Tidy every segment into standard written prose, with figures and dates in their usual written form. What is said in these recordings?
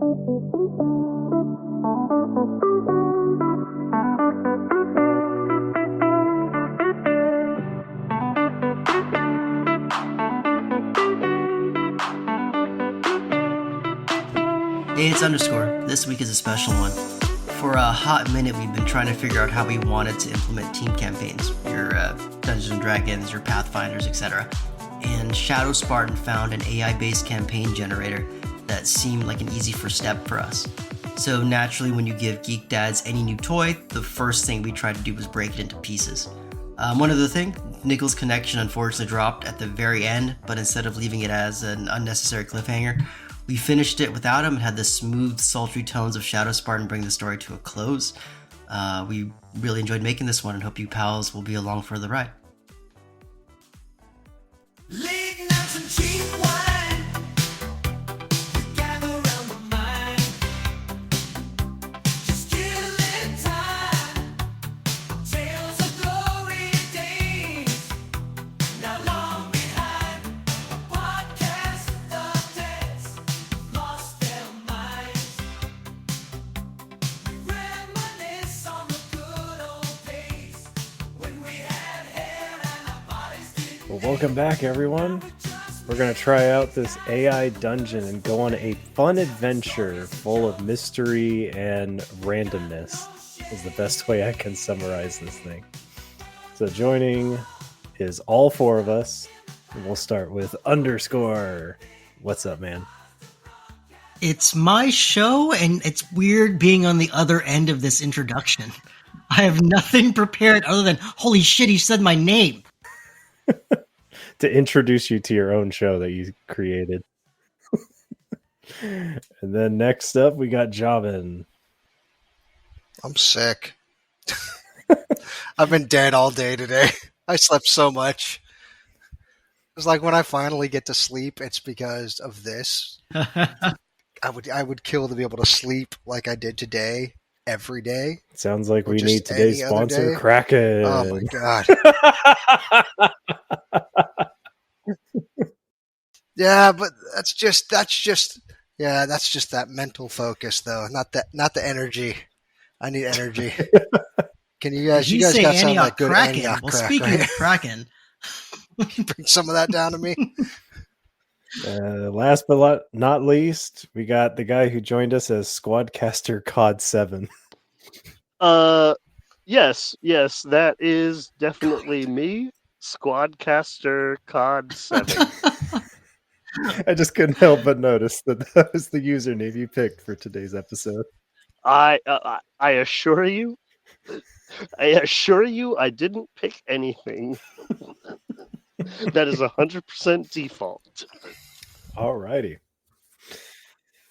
Hey, it's Underscore. This week is a special one. For a hot minute, we've been trying to figure out how we wanted to implement team campaigns, your Dungeons & Dragons, your Pathfinders, etc. And ShadoSpartan found an AI-based campaign generator that seemed like an easy first step for us. So naturally, when you give geek dads any new toy, the first thing we tried to do was break it into pieces. One other thing, Nichols' connection unfortunately dropped at the very end, but instead of leaving it as an unnecessary cliffhanger, we finished it without him and had the smooth, sultry tones of ShadoSpartan bring the story to a close. We really enjoyed making this one and hope you pals will be along for the ride. Welcome back, everyone. We're going to try out this AI dungeon and go on a fun adventure full of mystery and randomness is the best way I can summarize this thing. So joining is all four of us. And we'll start with Underscore. What's up, man? It's my show, and it's weird being on the other end of this introduction. I have nothing prepared other than, holy shit, he said my name. To introduce you to your own show that you created. And then next up, we got Javin. I'm sick. I've been dead all day today. I slept so much. It's like when I finally get to sleep, it's because of this. I would kill to be able to sleep like I did today, every day. Sounds like we need today's sponsor, KRAKEN. Oh my god. Yeah, but that's just that mental focus though, not the energy. I need energy. Can you guys got some like good KRAKEN. Antioch Well, crack, speaking right? of KRAKEN, Bring some of that down to me. Last but not least, we got the guy who joined us as Squadcaster COD 7. Yes, that is definitely me, Squadcaster COD 7. I just couldn't help but notice that was the username you picked for today's episode. I assure you, I didn't pick anything. That is 100% default. Alrighty.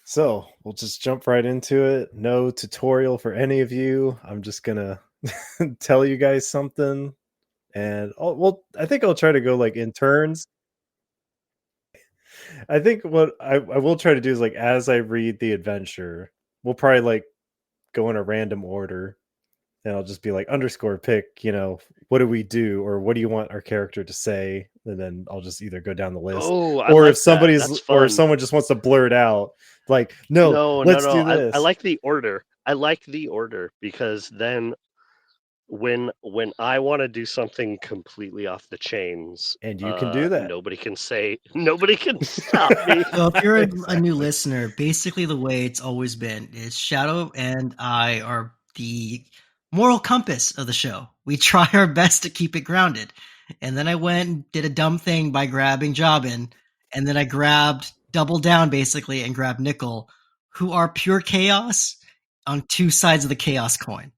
So we'll just jump right into it. No tutorial for any of you. I'm just gonna tell you guys something, and I think I'll try to go like in turns. I think what I will try to do is like as I read the adventure, we'll probably like go in a random order, and I'll just be like Underscore pick, what do we do or what do you want our character to say, and then I'll just either go down the list, or if someone just wants to blurt out like let's do this. I like the order. I like the order because then when I want to do something completely off the chains, and you can do that, nobody can stop me. So if you're a new listener, basically the way it's always been is Shadow and I are the moral compass of the show. We try our best to keep it grounded. And then I went and did a dumb thing by grabbing Jobin, and then I doubled down basically and grabbed Nickel, who are pure chaos on two sides of the chaos coin.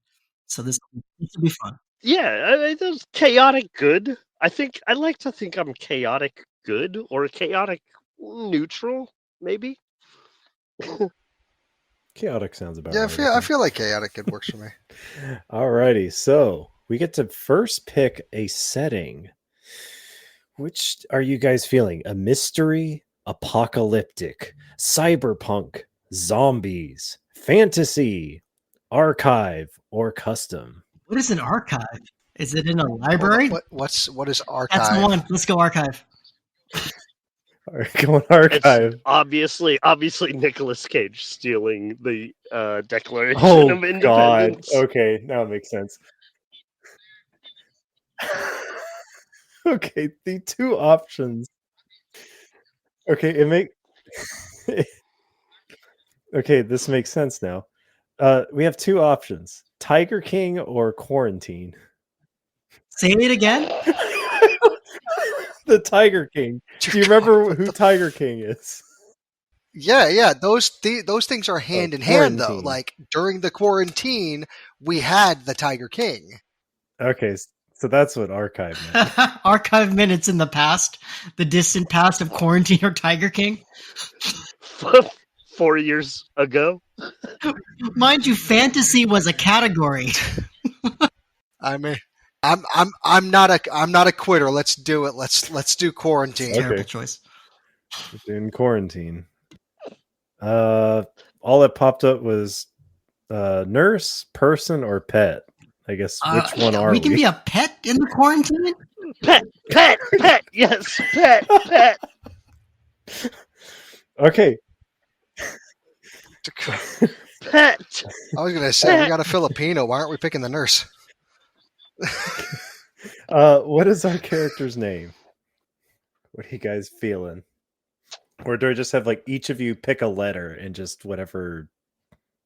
So this will be fun. Yeah, it's chaotic good. I like to think I'm chaotic good or chaotic neutral, maybe. Chaotic sounds about yeah, right. I feel like chaotic good works for me. Alrighty, so we get to first pick a setting. Which are you guys feeling? A mystery, apocalyptic, cyberpunk, zombies, fantasy, archive, or custom? What is an archive? Is it in a library? What is archive? That's one. Let's go archive. Going It's archive. obviously Nicolas Cage stealing the Declaration Oh of God. Independence. Okay, now it makes sense. Okay, the two options. Okay, okay, this makes sense now. We have two options: Tiger King or quarantine. Say it again. The Tiger King. Do you remember who Tiger King is? Yeah. Those things are hand in hand, though. Quarantine. Like during the quarantine, we had the Tiger King. Okay, so that's what archive meant. Archive minutes in the past, the distant past of quarantine or Tiger King. 4 years ago. Mind you, fantasy was a category. I mean, I'm not a quitter. Let's do it. Let's do quarantine. Okay. Terrible choice. In quarantine. All that popped up was nurse, person, or pet. I guess which one are we? We can be a pet in the quarantine? Pet, yes, pet. Okay. Pet. I was gonna say we got a Filipino. Why aren't we picking the nurse? What is our character's name? What are you guys feeling? Or do I just have like each of you pick a letter and just whatever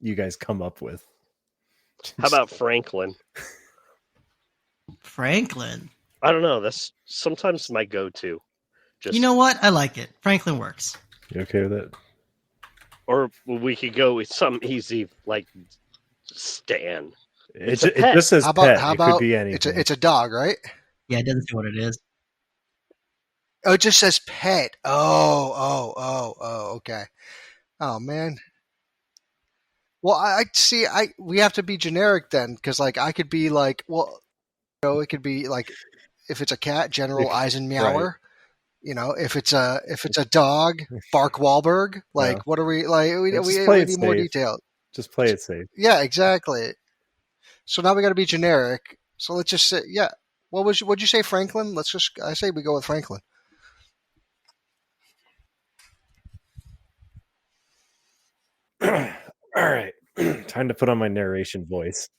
you guys come up with? How about Franklin? Franklin. I don't know. That's sometimes my go-to. You know what? I like it. Franklin works. You okay with it? Or we could go with something easy like Stan. It a pet. just says How about pet. It could be anything. it's a dog, right? Yeah, it doesn't say what it is. Oh, it just says pet. Oh, okay. Oh man. Well, I see. We have to be generic then, because like I could be like, well, it could be like if it's a cat, General Eisenmeower. Right. If it's a dog, Bark Wahlberg. Like, No. what are we like? We need more detail. Just play it safe. Yeah, exactly. So now we got to be generic. So let's just say, yeah. What'd you say, Franklin? I say we go with Franklin. All right. Time to put on my narration voice.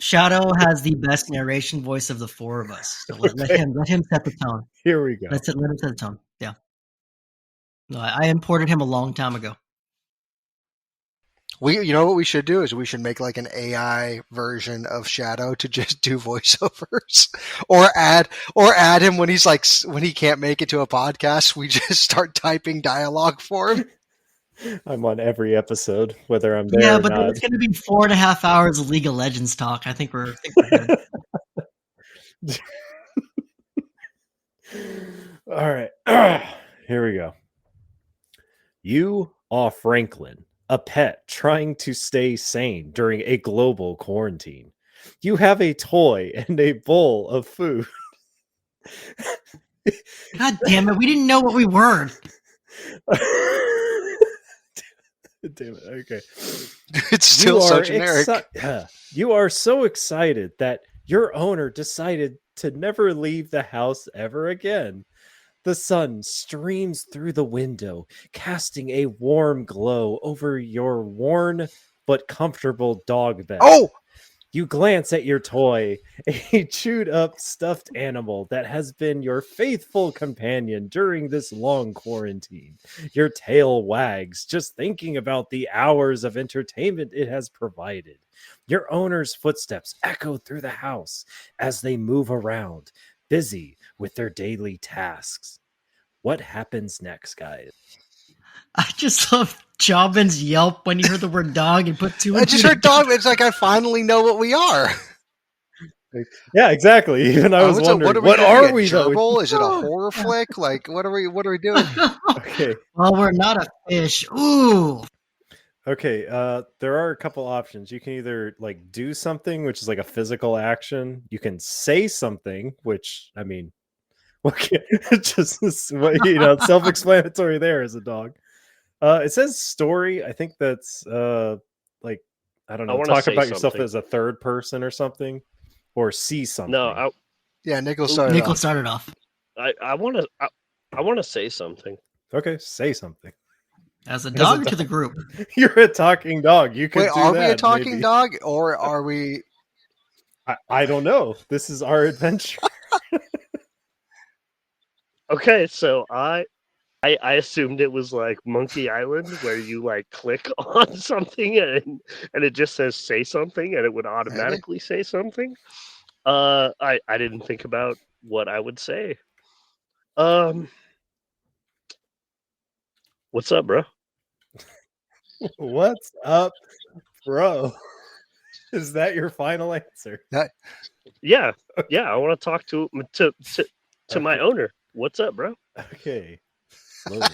Shadow has the best narration voice of the four of us. So let him set the tone. Here we go. Let him set the tone. Yeah. No, I imported him a long time ago. You know what we should do is we should make like an AI version of Shadow to just do voiceovers, or add him when when he can't make it to a podcast. We just start typing dialogue for him. I'm on every episode, whether I'm there Yeah, or but not. it's going to be 4.5 hours of League of Legends talk. I think we're good. All right. Here we go. You are Franklin, a pet trying to stay sane during a global quarantine. You have a toy and a bowl of food. God damn it, we didn't know what we were. Damn it. Okay. It's still so generic. You are so excited that your owner decided to never leave the house ever again. The sun streams through the window, casting a warm glow over your worn but comfortable dog bed. Oh! You glance at your toy, a chewed up stuffed animal that has been your faithful companion during this long quarantine. Your tail wags just thinking about the hours of entertainment it has provided. Your owner's footsteps echo through the house as they move around, busy with their daily tasks. What happens next, guys? I just love Jobin's yelp when you heard the word dog and put two. I just heard dog. It's like I finally know what we are. Yeah, exactly. Even I was wondering, what are we though? Is it a horror flick? Like, what are we doing? Okay. Well, we're not a fish. Ooh. Okay, there are a couple options. You can either like do something, which is like a physical action. You can say something, which I mean, okay, just self-explanatory there as a dog. It says story. I think that's like I don't know. Talk about yourself as a third person or something, or see something. No, yeah, Nicholas started off. I want to. I want to say something. Okay, say something. As a dog to the group. You're a talking dog. You could Wait, do are that, we a talking maybe. dog, or are we? I don't know. This is our adventure. Okay, so I assumed it was like Monkey Island, where you like click on something and it just says say something and it would automatically say something. I didn't think about what I would say. What's up, bro? What's up, bro? Is that your final answer? Yeah, I want to talk to my Okay. owner. What's up, bro? Okay. Loading.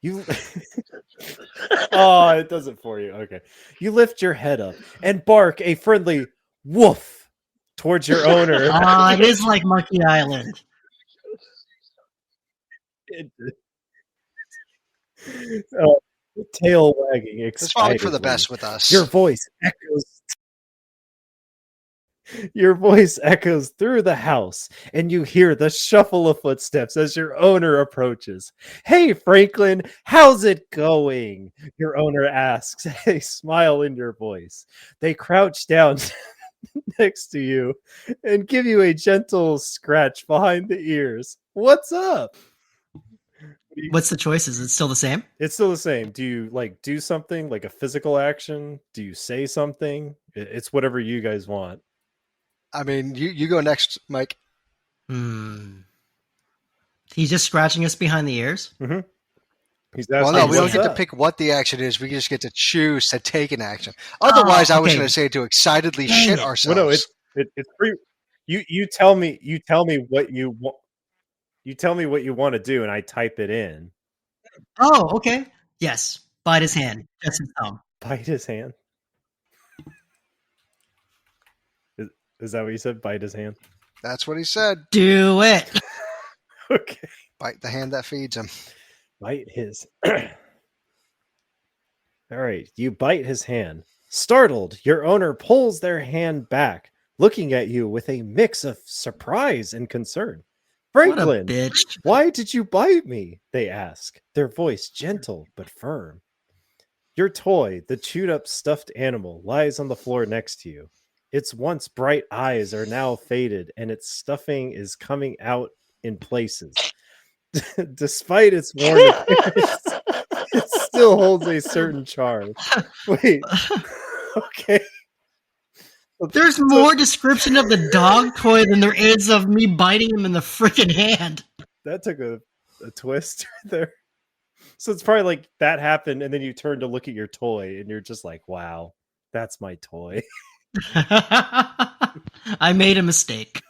You Oh, it does it for you. Okay. You lift your head up and bark a friendly woof towards your owner. It is like Monkey Island. Tail wagging It's probably for the excitedly. best with us. Your voice echoes through the house, and you hear the shuffle of footsteps as your owner approaches. Hey, Franklin, how's it going? Your owner asks, a smile in your voice. They crouch down next to you and give you a gentle scratch behind the ears. What's up? What's the choices? It's still the same? It's still the same. Do you like do something like a physical action? Do you say something? It's whatever you guys want. I mean, you go next, Mike. He's just scratching us behind the ears? Mm-hmm. He's Well, asking, no, we don't "What's get to up?" pick what the action is. We just get to choose to take an action. Otherwise, I was okay. going to say to excitedly Dang shit it. ourselves. Well, no, it's free. You tell me what you want. You tell me what you want to do, and I type it in. Oh, okay. Yes. Bite his hand. That's his thumb. Bite his hand. Is that what you said? Bite his hand. That's what he said. Do it. Okay. Bite the hand that feeds him. Bite his. All right. You bite his hand. Startled, your owner pulls their hand back, looking at you with a mix of surprise and concern. Franklin, What a bitch. why did you bite me? They ask, their voice gentle but firm. Your toy, the chewed up stuffed animal, lies on the floor next to you. Its once bright eyes are now faded, and its stuffing is coming out in places. Despite its worn appearance, it still holds a certain charm. Wait, okay. There's more description of the dog toy than there is of me biting him in the freaking hand. That took a twist there. So it's probably like that happened, and then you turn to look at your toy, and you're just like, wow, that's my toy. I made a mistake.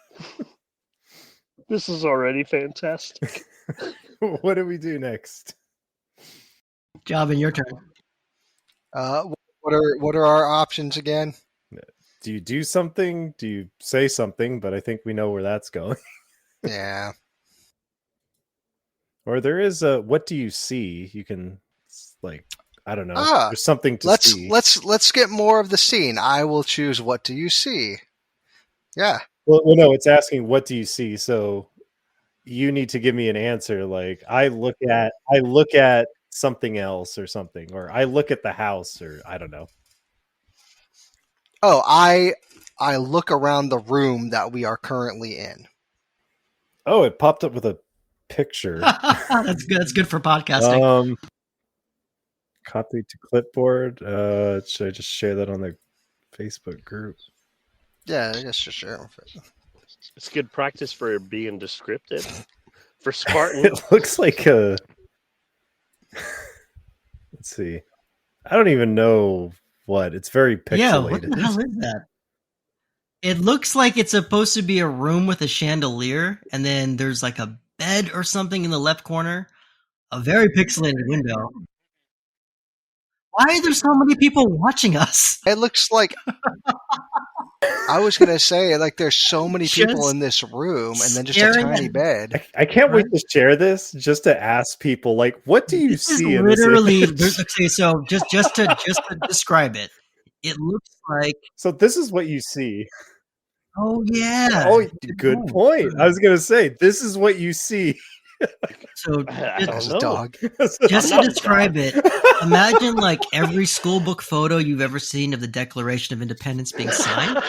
This is already fantastic. What do we do next? Job in your turn. What are our options again? Do you do something? Do you say something? But I think we know where that's going. Yeah. Or there is a what do you see? You can like I don't know. There's something to see. Let's get more of the scene. I will choose what do you see. Yeah. Well, no, it's asking what do you see. So you need to give me an answer. Like I look at something else or something, or I look at the house, or I don't know. Oh, I look around the room that we are currently in. Oh, it popped up with a picture. That's good. That's good for podcasting. Copy to clipboard. Should I just share that on the Facebook group? Yeah, I guess sure. It's good practice for being descriptive. For Spartan, It looks like a. Let's see. I don't even know what. It's very pixelated. Yeah, what the hell is that? It looks like it's supposed to be a room with a chandelier, and then there's like a bed or something in the left corner. A very pixelated window. Why are there so many people watching us? It looks like I was gonna say like there's so many people Just in this room, and then just a staring tiny at- bed. I can't wait to share this just to ask people like, what do you This is see in literally this image? okay. So just to describe it, it looks like. So this is what you see. Oh yeah. Oh, good point. I was gonna say this is what you see. So I don't As a know. dog. just I'm to not a describe dog. it, imagine like every school book photo you've ever seen of the Declaration of Independence being signed,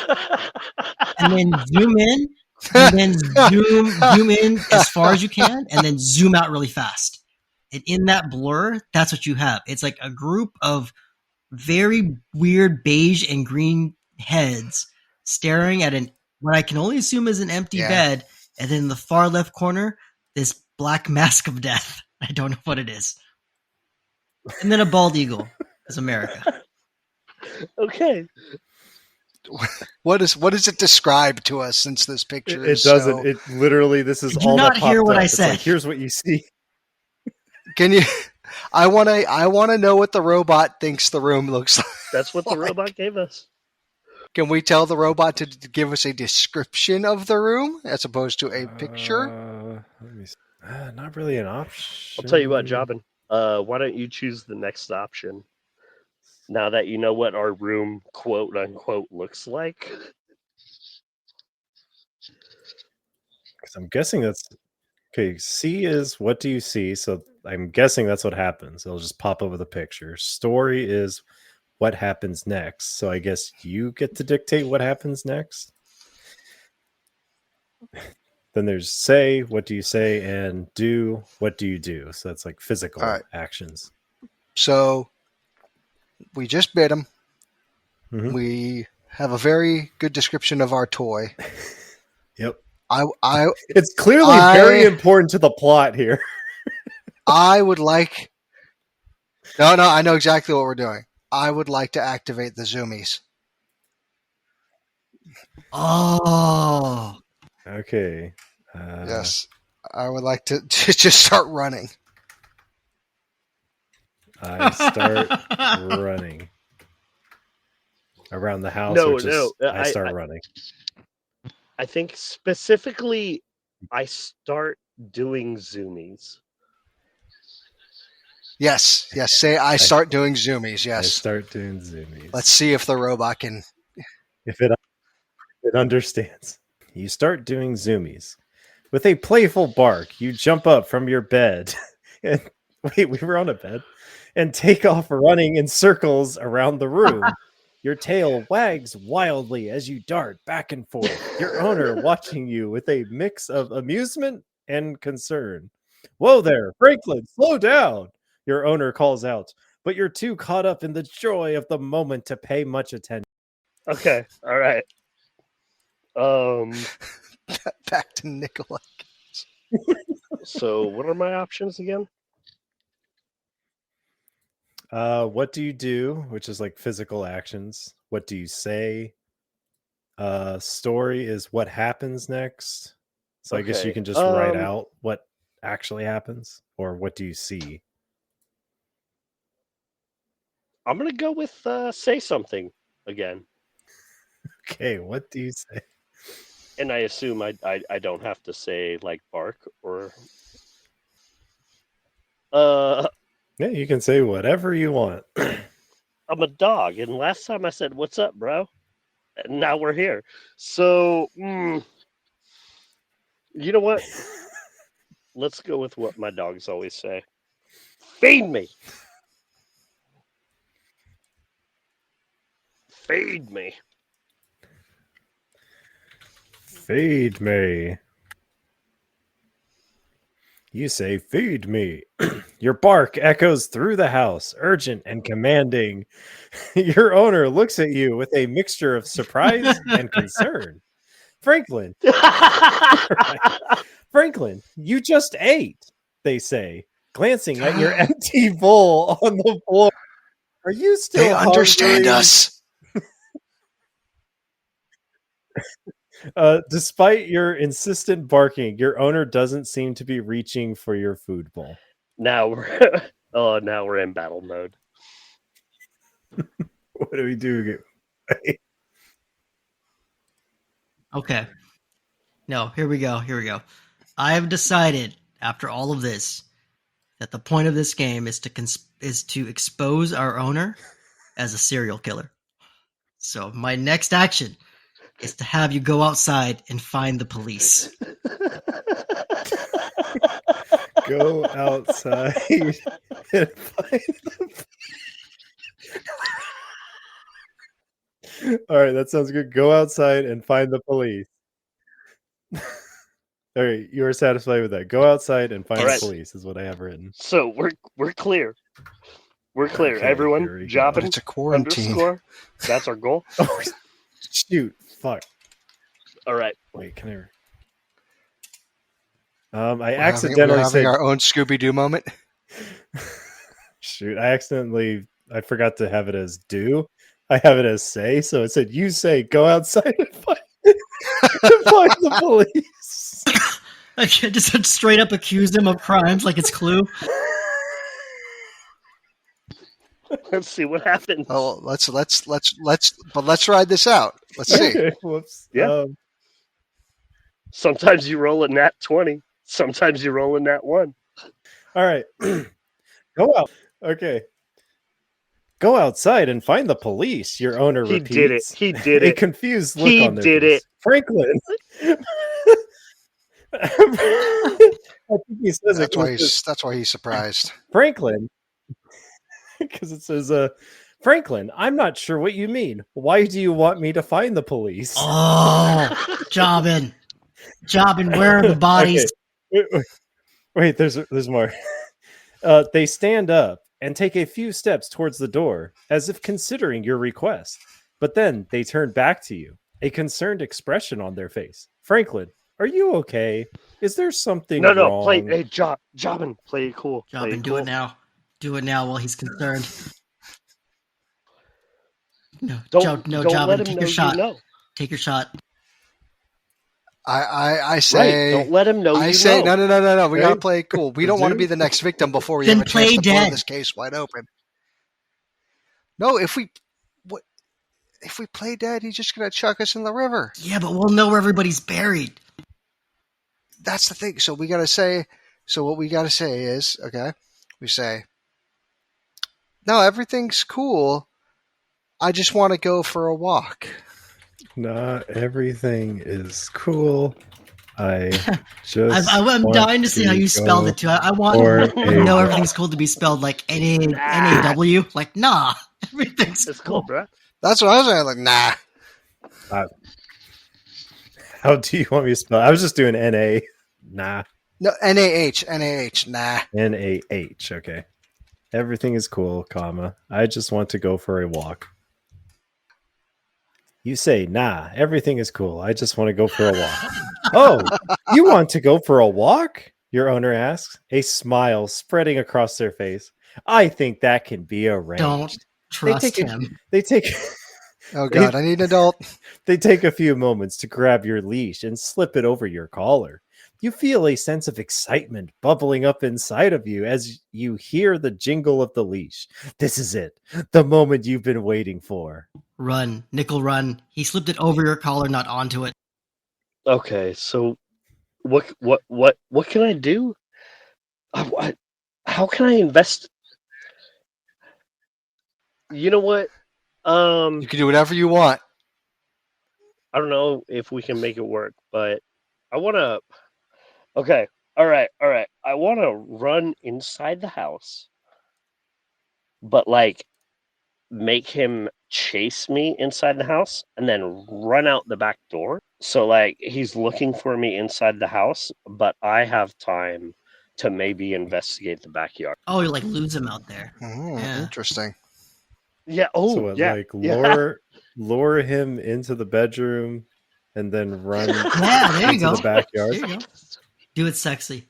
and then zoom in, and then zoom in as far as you can, and then zoom out really fast. And in that blur, that's what you have. It's like a group of very weird beige and green heads staring at what I can only assume is an empty Yeah. bed, and then in the far left corner, this black mask of death. I don't know what it is. And then a bald eagle is America. Okay. What does it describe to us since this picture It is doesn't. so... It literally, this is Did you all not that hear popped what up. I It's said? like, here's what you see. Can you... I want to know what the robot thinks the room looks like. That's what the robot gave us. Can we tell the robot to give us a description of the room as opposed to a picture? Let me see. Not really an option. I'll tell you what, Jobin. Why don't you choose the next option? Now that you know what our room, quote unquote, looks like. Because I'm guessing that's okay. C is what do you see? So I'm guessing that's what happens. It'll just pop up with a picture. Story is what happens next. So I guess you get to dictate what happens next. Then there's say, what do you say, and do, what do you do? So that's like physical actions. So we just bit him. Mhm. We have a very good description of our toy. Yep. It's clearly very important to the plot here. I would like... No, I know exactly what we're doing. I would like to activate the zoomies. Oh. Okay. Yes. I would like to just start running. I start running around the house. No, or just, no. I start running. I think specifically, I start doing zoomies. Yes. Say I start doing zoomies. Yes. I start doing zoomies. Let's see if the robot can... If it understands. You start doing zoomies. With a playful bark, you jump up from your bed. And wait, we were on a bed. And take off running in circles around the room. Your tail wags wildly as you dart back and forth, your owner watching you with a mix of amusement and concern. Whoa there, Franklin, slow down, your owner calls out, but you're too caught up in the joy of the moment to pay much attention. Okay, all right. Back to Nikolai. So what are my options again? What do you do? Which is like physical actions. What do you say? Story is what happens next. So I guess you can just write out what actually happens, or what do you see? I'm gonna go with say something again. Okay, what do you say? And I assume I don't have to say like bark or. Yeah, you can say whatever you want. I'm a dog, and last time I said, "What's up, bro?" And now we're here. So, you know what? Let's go with what my dogs always say. Feed me. Feed me. Feed me. You say, feed me. Your bark echoes through the house, urgent and commanding. Your owner looks at you with a mixture of surprise and concern. Franklin. Franklin, you just ate, they say, glancing at your empty bowl on the floor. Are you still They understand hungry? us. Despite your insistent barking, your owner doesn't seem to be reaching for your food bowl. Now we're in battle mode. What do we do? Okay. No, here we go. I have decided, after all of this, that the point of this game is to expose our owner as a serial killer. So my next action is to have you go outside and find the police. Go outside and find them. All right, that sounds good. Go outside and find the police. All right, you are satisfied with that. Go outside and find All the right. police is what I have written. So we're clear. We're clear. Okay, here Everyone, we go. Jobbin It's a quarantine. underscore. That's our goal. Oh, shoot. Fuck. All right. Wait, can I... I We're accidentally having said... our own Scooby-Doo moment. Shoot, I forgot to have it as do. I have it as say, so it said, you say, go outside and find the police. I just straight up accused him of crimes like it's Clue. Let's see what happens. Oh, let's ride this out. Let's see. Okay, whoops. Yeah. Sometimes you roll a nat 20. Sometimes you roll a nat 1. All right. Go out. Okay. Go outside and find the police, your owner He repeats. did it. He did A it. confused look He on their did face. it. Franklin. I think he says That's why he's surprised. Franklin. Because it says, Franklin, I'm not sure what you mean. Why do you want me to find the police? Oh, Jobbin, where are the bodies? Okay. Wait, there's more. They stand up and take a few steps towards the door, as if considering your request. But then they turn back to you, a concerned expression on their face. Franklin, are you okay? Is there something No, wrong? play. Hey, Jobbin, play it cool. Jobbin, do it now. Do it now while he's concerned. No, Don't Jobbin, let him take know your shot. you know. Take your shot. I say. Right, don't let him know I you say know. no. We Okay. gotta play it cool. We don't want to be the next victim before we Then have a chance play to blow dead. this case wide open. No, if we play dead, he's just gonna chuck us in the river. Yeah, but we'll know where everybody's buried. That's the thing. So we gotta say. So what we gotta say is, okay, we say, no, everything's cool. I just want to go for a walk. Not everything is cool. I just. I'm want dying to see how you spelled it too. I want to know everything's cool to be spelled like NAW. Like, nah, everything's It's cool, bro. That's what I was saying. Like, nah. How do you want me to spell? I was just doing NA. Nah. No, NAH, nah. NAH. Okay. Everything is cool, comma. I just want to go for a walk. You say, nah, everything is cool. I just want to go for a walk. Oh, you want to go for a walk? Your owner asks, a smile spreading across their face. I think that can be arranged. Don't trust him. They take Oh God, I need an adult. They take a few moments to grab your leash and slip it over your collar. You feel a sense of excitement bubbling up inside of you as you hear the jingle of the leash. This is it, the moment you've been waiting for. Run, Nickel, run. He slipped it over your collar, not onto it. Okay, so what can I do? How can I invest? You know what? You can do whatever you want. I don't know if we can make it work, but I want to. Okay, all right. I want to run inside the house, but like make him chase me inside the house and then run out the back door. So like he's looking for me inside the house, but I have time to maybe investigate the backyard. Oh, you like lose him out there. Yeah. Interesting. Yeah. Oh, So what, yeah. like yeah. lure him into the bedroom and then run Yeah, there you into go. the backyard. There you go. Do it sexy.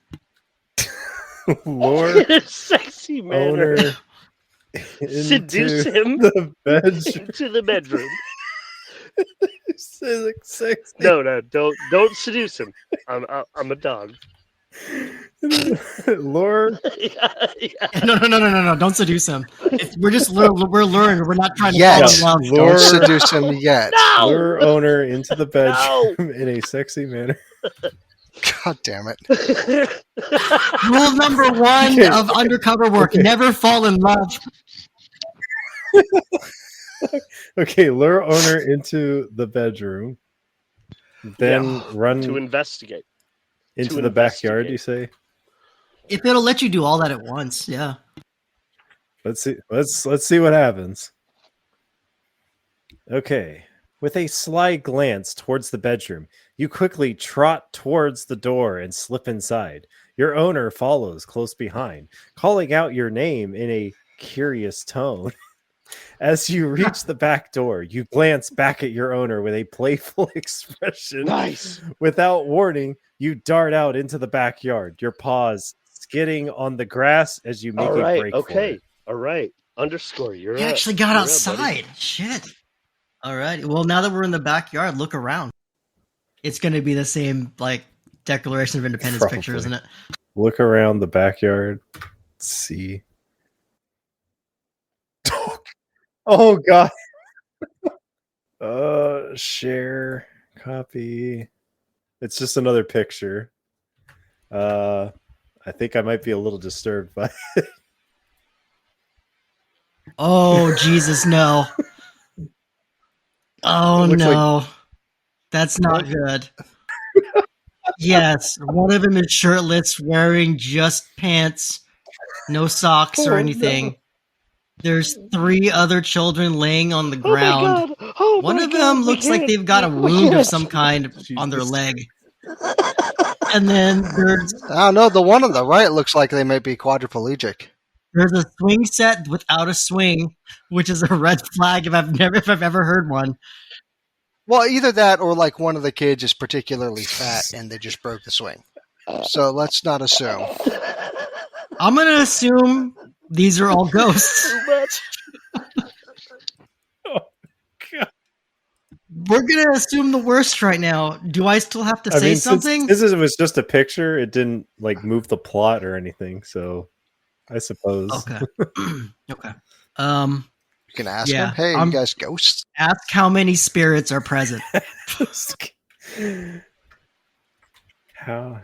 Lure In a sexy manner. owner Seduce into him the bedroom. into the bedroom. Sexy. No, don't seduce him. I'm a dog. Lure yeah. No. Don't seduce him. We're just we're luring. We're not trying to Yes. fall in love. Lure- Don't seduce him yet. No. lure owner into the bedroom in a sexy manner. God damn it. Rule number one Okay. of undercover work: Okay. never fall in love. Okay, lure owner into the bedroom Then run to investigate. into to the backyard, investigate. you say? If it'll let you do all that at once, yeah. Let's see. Let's see what happens. Okay. With a sly glance towards the bedroom, you quickly trot towards the door and slip inside. Your owner follows close behind, calling out your name in a curious tone. As you reach the back door, you glance back at your owner with a playful expression. Nice. Without warning, you dart out into the backyard, your paws skidding on the grass as you make All a right. break for Okay. it. All right. Underscore. You're You up. actually got You're up, outside. Shit. All right. Well, now that we're in the backyard, look around. It's going to be the same, like, Declaration of Independence picture, Probably. isn't it? Look around the backyard. Let's see. Oh god. Share, copy. It's just another picture. I think I might be a little disturbed by it. Oh, Jesus, no. Oh, It looks no. That's not good. Yes, one of them is shirtless, wearing just pants, no socks or Oh, anything. no. There's 3 other children laying on the Oh my ground. god! Oh One my of god, them we looks like can't- they've got a we wound of can't. some kind on their Jesus. leg. And then there's I don't know. The one on the right looks like they might be quadriplegic. a swing set without a swing, which is a red flag if I've ever heard one. Well, either that or like one of the kids is particularly fat and they just broke the swing. So let's not assume. I'm gonna assume these are all ghosts. Too much. We're gonna assume the worst right now. Do I still have to say something? Since this was just a picture, it didn't like move the plot or anything, so I suppose. Okay. Okay. You can ask Yeah, them, hey, I'm- you guys ghosts? Ask how many spirits are present. How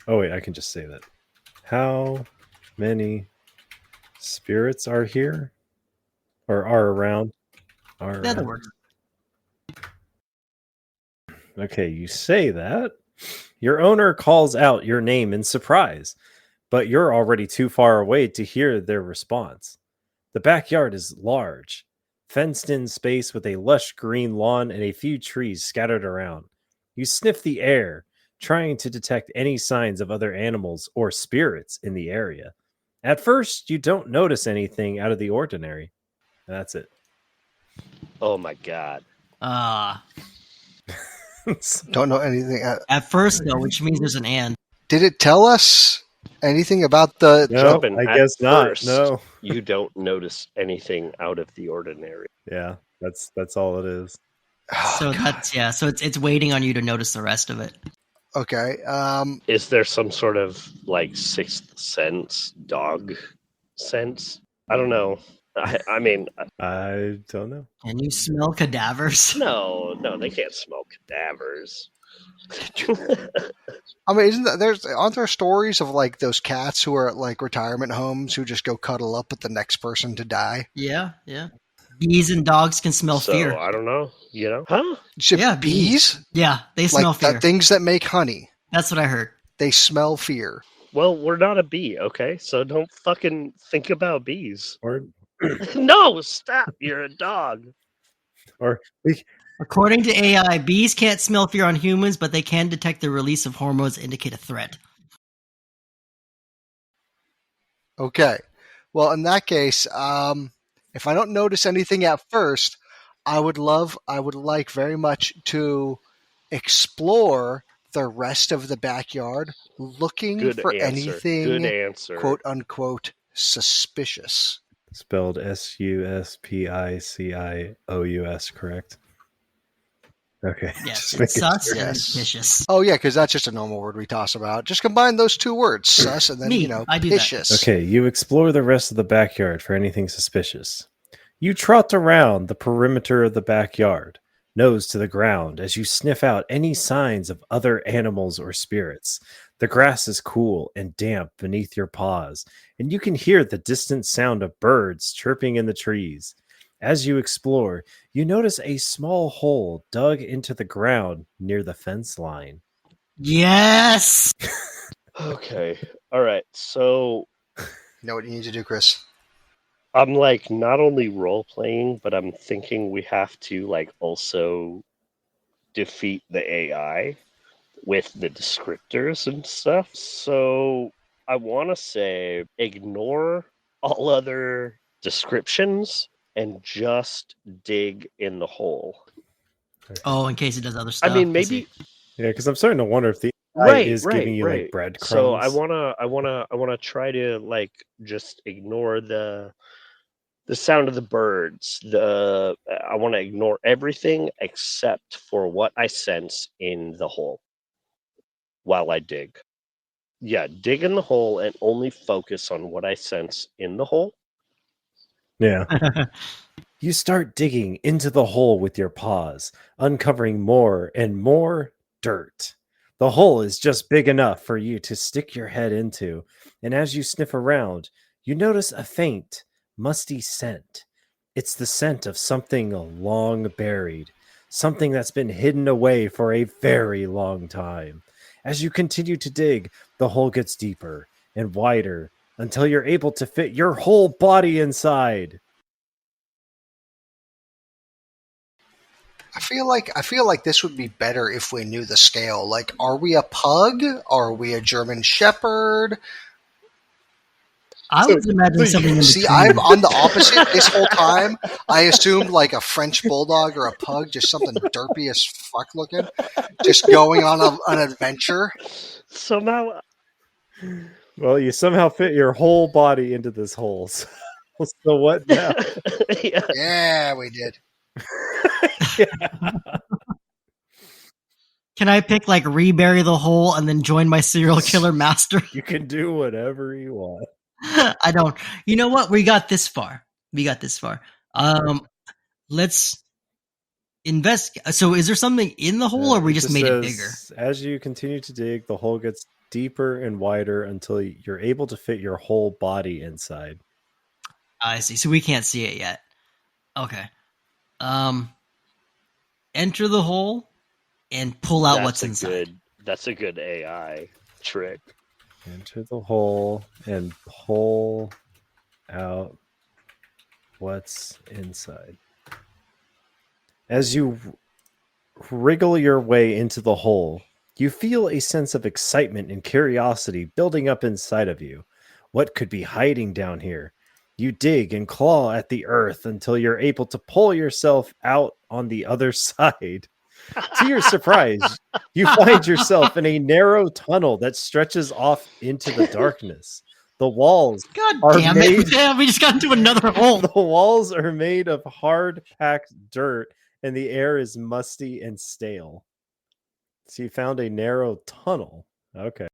oh wait, I can just say that. How many spirits are here? Or are around? That works. Okay, you say that. Your owner calls out your name in surprise, but you're already too far away to hear their response. The backyard is large, fenced in space with a lush green lawn and a few trees scattered around. You sniff the air, trying to detect any signs of other animals or spirits in the area. At first, you don't notice anything out of the ordinary. That's it. Oh my god. Don't know anything. At first, though, which means there's an and. Did it tell us anything about the... No, Jumpin', I at guess not. first. No. You don't notice anything out of the ordinary. Yeah, that's all it is. Oh, So God. that's so it's waiting on you to notice the rest of it. Okay. Is there some sort of like sixth sense, dog sense? I don't know. I mean, I don't know. Can you smell cadavers? no, they can't smell cadavers. I mean, aren't there stories of like those cats who are at like retirement homes who just go cuddle up with the next person to die? Yeah. Bees and dogs can smell So fear. I don't know. You know? Huh? You said Yeah, bees? Yeah, they smell Like fear. things that make honey. That's what I heard. They smell fear. Well, we're not a bee, okay? So don't fucking think about bees. Or No, stop. You're a dog. According to AI, bees can't smell fear on humans, but they can detect the release of hormones that indicate a threat. Okay. Well, in that case, if I don't notice anything at first, I would like very much to explore the rest of the backyard, looking Good for answer. anything Good answer. quote unquote suspicious. spelled SUSPICIOUS, correct? Okay. Yes, just it's making sus sure. and Yes. suspicious. Oh yeah, because that's just a normal word we toss about. Just combine those two words, sus, and then Me, I do that. vicious. Okay, you explore the rest of the backyard for anything suspicious. You trot around the perimeter of the backyard, nose to the ground, as you sniff out any signs of other animals or spirits. The grass is cool and damp beneath your paws, and you can hear the distant sound of birds chirping in the trees. As you explore, you notice a small hole dug into the ground near the fence line. Yes. Okay. All right. So You know what you need to do, Chris? I'm like not only role playing, but I'm thinking we have to like also defeat the AI with the descriptors and stuff. So I want to say ignore all other descriptions and just dig in the hole. Oh, in case it does other I stuff. mean, see. maybe Yeah, because I'm starting to wonder if the AI is giving you like breadcrumbs. So I wanna try to like just ignore the sound of the birds. I want to ignore everything except for what I sense in the hole while I dig. Yeah, dig in the hole and only focus on what I sense in the hole. Yeah. You start digging into the hole with your paws, uncovering more and more dirt. The hole is just big enough for you to stick your head into, and as you sniff around, you notice a faint, musty scent. It's the scent of something long buried, something that's been hidden away for a very long time. As you continue to dig, the hole gets deeper and wider until you're able to fit your whole body inside. I feel like this would be better if we knew the scale. Like, are we a pug? Are we a German Shepherd? I was imagining something in See, between. I'm the opposite. This whole time, I assumed like a French bulldog or a pug, just something derpy as fuck looking, just going on an adventure. Somehow, Well, you somehow fit your whole body into this hole. So what now? yeah. Yeah, we did. Can I pick like rebury the hole and then join my serial killer master? You can do whatever you want. I don't. You know what? We got this far. Let's invest. So, is there something in the hole, or we just made it bigger? As you continue to dig, the hole gets deeper and wider until you're able to fit your whole body inside. I see. So we can't see it yet. Okay. Enter the hole and pull out what's inside. That's a good AI trick. Enter the hole and pull out what's inside. As you wriggle your way into the hole, you feel a sense of excitement and curiosity building up inside of you. What could be hiding down here? You dig and claw at the earth until you're able to pull yourself out on the other side. To your surprise, you find yourself in a narrow tunnel that stretches off into the darkness. The walls God are damn made. it! Yeah, we just got into another hole. The walls are made of hard packed dirt, and the air is musty and stale. So you found a narrow tunnel. Okay.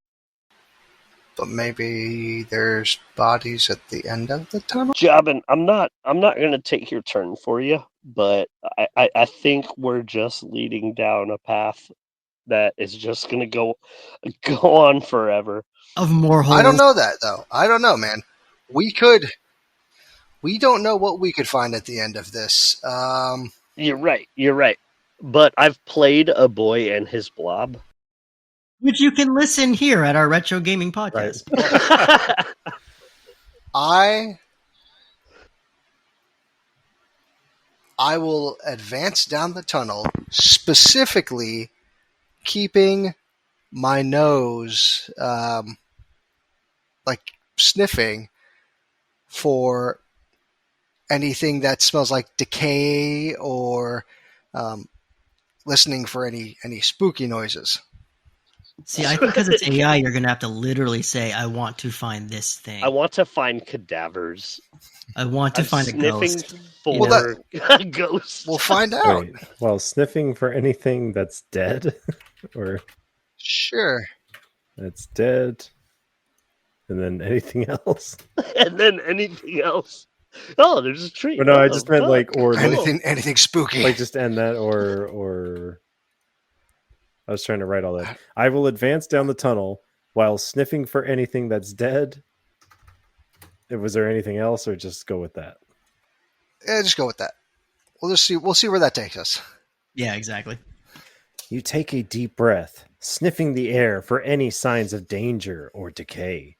But maybe there's bodies at the end of the tunnel. Jabin, I'm not gonna take your turn for you, but I think we're just leading down a path that is just gonna go on forever. Of more holes. I don't know that though. I don't know, man. We don't know what we could find at the end of this. You're right. But I've played A Boy and His Blob. Which you can listen here at our Retro Gaming Podcast. Right. I will advance down the tunnel, specifically keeping my nose like sniffing for anything that smells like decay or listening for any spooky noises. See, I think because it's AI, you're going to have to literally say, I want to find this thing. I want to find cadavers. I want to find a ghost. For ghosts. We'll find out. Wait, well, sniffing for anything that's dead, or sure, that's dead, and then anything else. And then anything else. Oh, there's a tree. But no, I just meant like or anything spooky. Like just end that or. I was trying to write all that. I will advance down the tunnel while sniffing for anything that's dead. Was there anything else, or just go with that? Yeah, just go with that. We'll see where that takes us. Yeah, exactly. You take a deep breath, sniffing the air for any signs of danger or decay.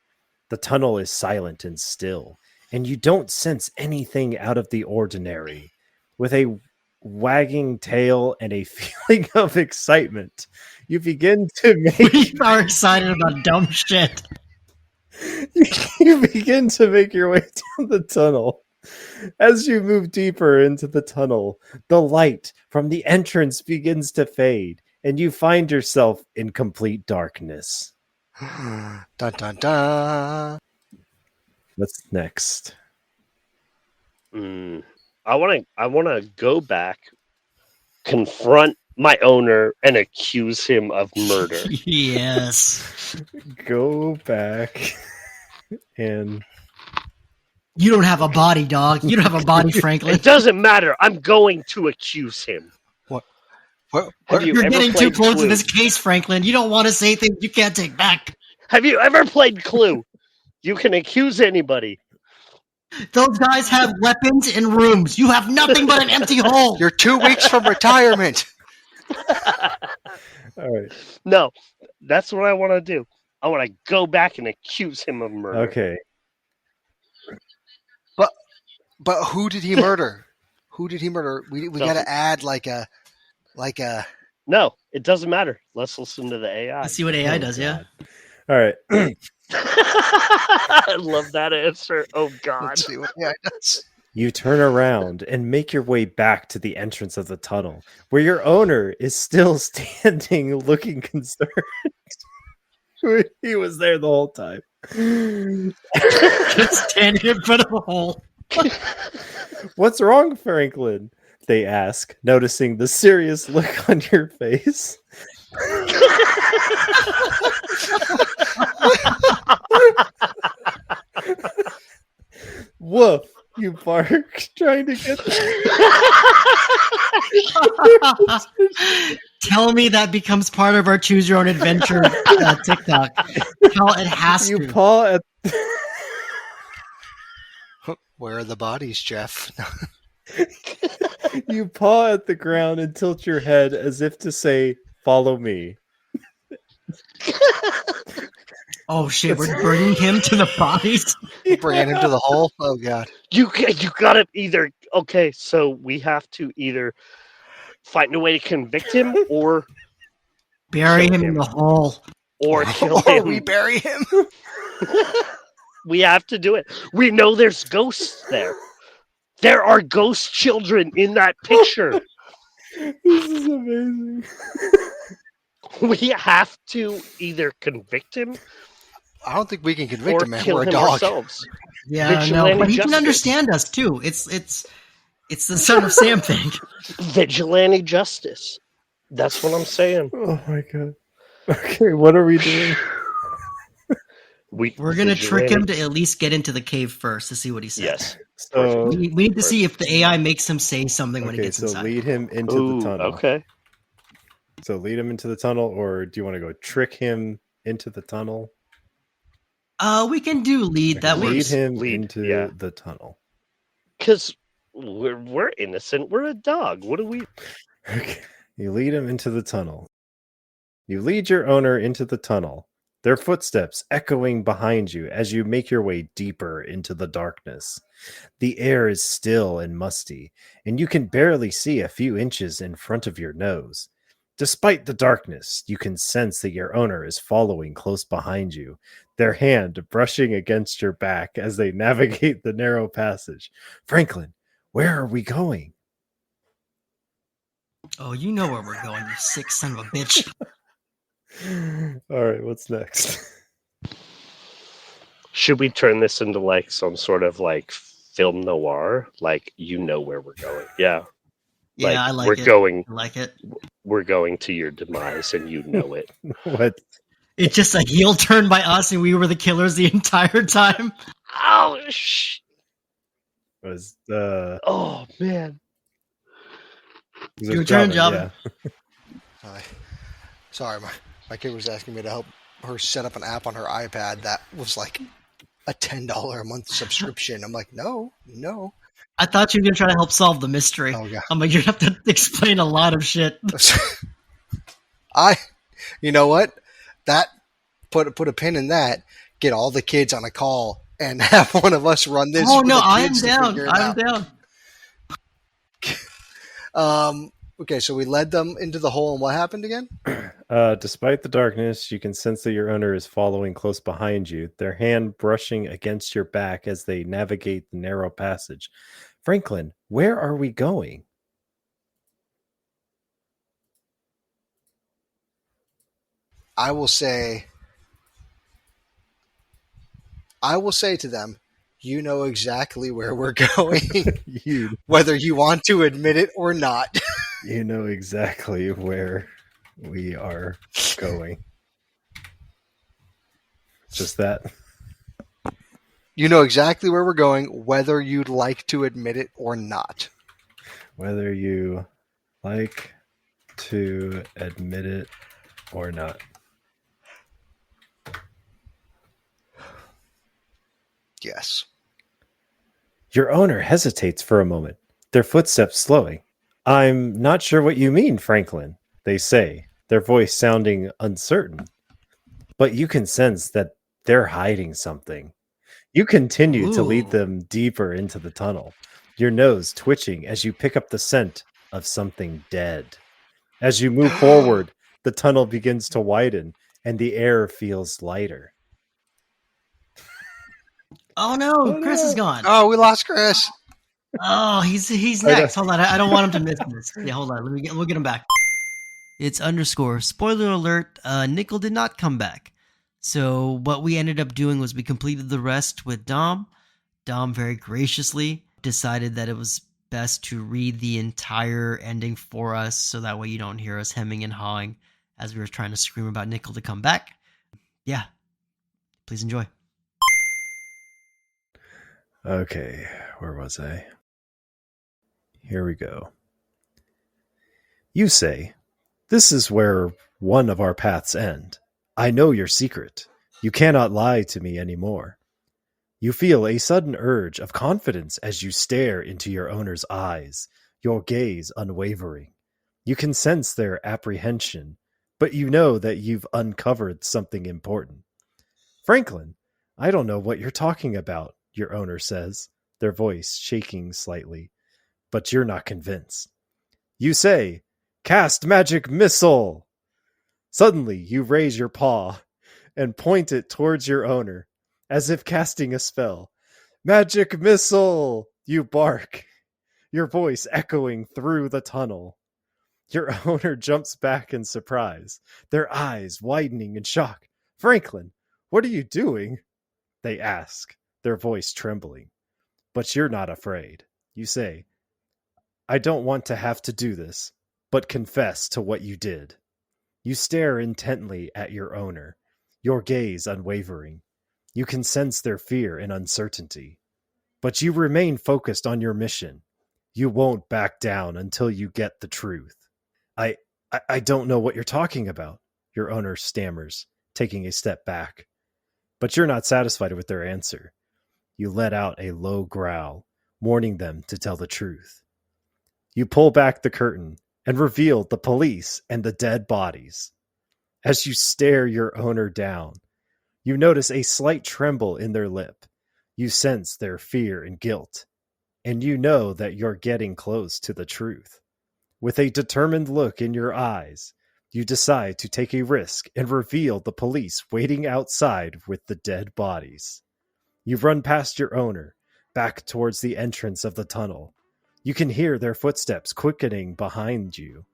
The tunnel is silent and still, and you don't sense anything out of the ordinary. With a wagging tail and a feeling of excitement, you begin to make We are excited about dumb shit. you begin to make your way down the tunnel. As you move deeper into the tunnel, the light from the entrance begins to fade, and you find yourself in complete darkness. Dun dun dun. What's next? I want to go back, confront my owner, and accuse him of murder. Yes. Go back and You don't have a body, dog. You don't have a body, Franklin. It doesn't matter. I'm going to accuse him. Have you You're ever getting too played close to Clue? this case, Franklin. You don't want to say things you can't take back. Have you ever played Clue? You can accuse anybody. Those guys have weapons in rooms. You have nothing but an empty hole. You're 2 weeks from retirement. all right. No, that's what I want to do. I want to go back and accuse him of murder. Okay. But who did he murder? Who did he murder? We got to add like a. No, it doesn't matter. Let's listen to the AI. Let's see what AI does, yeah. All right. I love that answer. Oh, God. Let's see what AI does. You turn around and make your way back to the entrance of the tunnel, where your owner is still standing looking concerned. He was there the whole time. Just standing in front of a hole. What's wrong, Franklin? They ask, noticing the serious look on your face. Woof, you bark, trying to get Tell me that becomes part of our Choose Your Own Adventure TikTok. Tell it has you to. paw at Where are the bodies, Jeff? you paw at the ground and tilt your head as if to say, "Follow me." Oh shit, we're bringing him to the bodies. Bringing him to the hole? Oh, God. You gotta either. Okay, so we have to either find a way to convict him or Bury Kill him in him. the hole. or kill Or him. we bury him? We have to do it. We know there's ghosts there. There are ghost children in that picture. This is amazing. We have to either convict him I don't think we can convict or him, man. kill We're a him dog. ourselves. Yeah, no, Vigilante but he can justice. understand us too. It's the Son of Sam thing. Vigilante justice. That's what I'm saying. Oh my god. Okay, what are we doing? We're gonna trick him to at least get into the cave first to see what he says. Yes. So, We need to see if the AI makes him say something when he okay, gets so inside. lead him into Ooh, the tunnel. okay. So lead him into the tunnel, or do you want to go trick him into the tunnel? We can do lead. That lead works. him Lead, into yeah. the tunnel. Because we're innocent. We're a dog. What do we? Okay. You lead him into the tunnel. You lead your owner into the tunnel, their footsteps echoing behind you as you make your way deeper into the darkness. The air is still and musty, and you can barely see a few inches in front of your nose. Despite the darkness, you can sense that your owner is following close behind you, their hand brushing against your back as they navigate the narrow passage. Franklin, where are we going? Oh, you know where we're going, you sick son of a bitch. All right, what's next? Should we turn this into like some sort of like film noir? Like you know where we're going. Yeah. Yeah, Like, I like we're it. going. I like it. We're going to your demise, and you know it. What? It's just a heel turn by us, and we were the killers the entire time. Oh Was Oh man. Your turn, Java. Yeah. Sorry, my kid was asking me to help her set up an app on her iPad that was like a $10 a month subscription. I'm like, no. I thought you were going to try to help solve the mystery. Oh, yeah. I'm like, you have to explain a lot of shit. You know what? That put a pin in that. Get all the kids on a call and have one of us run this. Oh, for no, the I'm kids to down. figure it I'm out. down. Okay, so we led them into the hole, and what happened again? Despite the darkness, you can sense that your owner is following close behind you, their hand brushing against your back as they navigate the narrow passage. Franklin, where are we going? I will say to them, you know exactly where we're going, whether you want to admit it or not. You know exactly where we are going. Just that. You know exactly where we're going, whether you'd like to admit it or not. Whether you like to admit it or not. Yes. Your owner hesitates for a moment, their footsteps slowing. I'm not sure what you mean, Franklin, they say, their voice sounding uncertain. But you can sense that they're hiding something. You continue to lead them deeper into the tunnel, your nose twitching as you pick up the scent of something dead. As you move forward, the tunnel begins to widen and the air feels lighter. Oh, no, Chris is gone. Oh, we lost Chris. Oh, he's next. Hold on, I don't want him to miss this. Yeah, hold on. We'll get him back. It's underscore. Spoiler alert, Nickel did not come back. So what we ended up doing was we completed the rest with Dom. Dom very graciously decided that it was best to read the entire ending for us so that way you don't hear us hemming and hawing as we were trying to scream about Nickel to come back. Yeah, please enjoy. Okay, where was I? Here we go. You say, this is where one of our paths end. I know your secret. You cannot lie to me anymore. You feel a sudden urge of confidence as you stare into your owner's eyes, your gaze unwavering. You can sense their apprehension, but you know that you've uncovered something important. Franklin, I don't know what you're talking about, your owner says, their voice shaking slightly, but you're not convinced. You say, cast magic missile! Suddenly, you raise your paw and point it towards your owner, as if casting a spell. Magic missile! You bark, your voice echoing through the tunnel. Your owner jumps back in surprise, their eyes widening in shock. Franklin, what are you doing? They ask, their voice trembling. But you're not afraid. You say, I don't want to have to do this, but confess to what you did. You stare intently at your owner, your gaze unwavering. You can sense their fear and uncertainty. But you remain focused on your mission. You won't back down until you get the truth. I don't know what you're talking about, your owner stammers, taking a step back. But you're not satisfied with their answer. You let out a low growl, warning them to tell the truth. You pull back the curtain and reveal the police and the dead bodies. As you stare your owner down, you notice a slight tremble in their lip. You sense their fear and guilt, and you know that you're getting close to the truth. With a determined look in your eyes, you decide to take a risk and reveal the police waiting outside with the dead bodies. You run past your owner, back towards the entrance of the tunnel. You can hear their footsteps quickening behind you,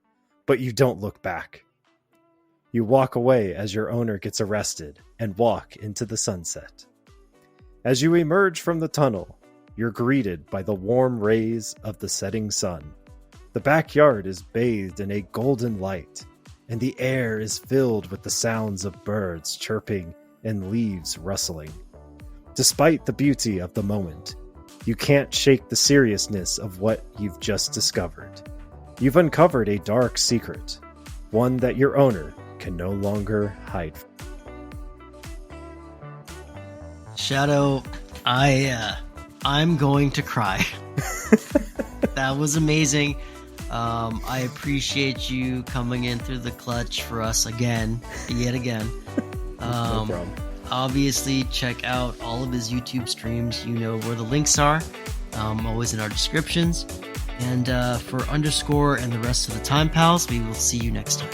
but you don't look back. You walk away as your owner gets arrested and walk into the sunset. As you emerge from the tunnel, you're greeted by the warm rays of the setting sun. The backyard is bathed in a golden light, and the air is filled with the sounds of birds chirping and leaves rustling. Despite the beauty of the moment, you can't shake the seriousness of what you've just discovered. You've uncovered a dark secret, one that your owner can no longer hide. Shadow, I'm going to cry. That was amazing. I appreciate you coming in through the clutch for us yet again. No problem. Obviously, check out all of his YouTube streams. You know where the links are, always in our descriptions. And for Underscore and the rest of the Time Pals, we will see you next time.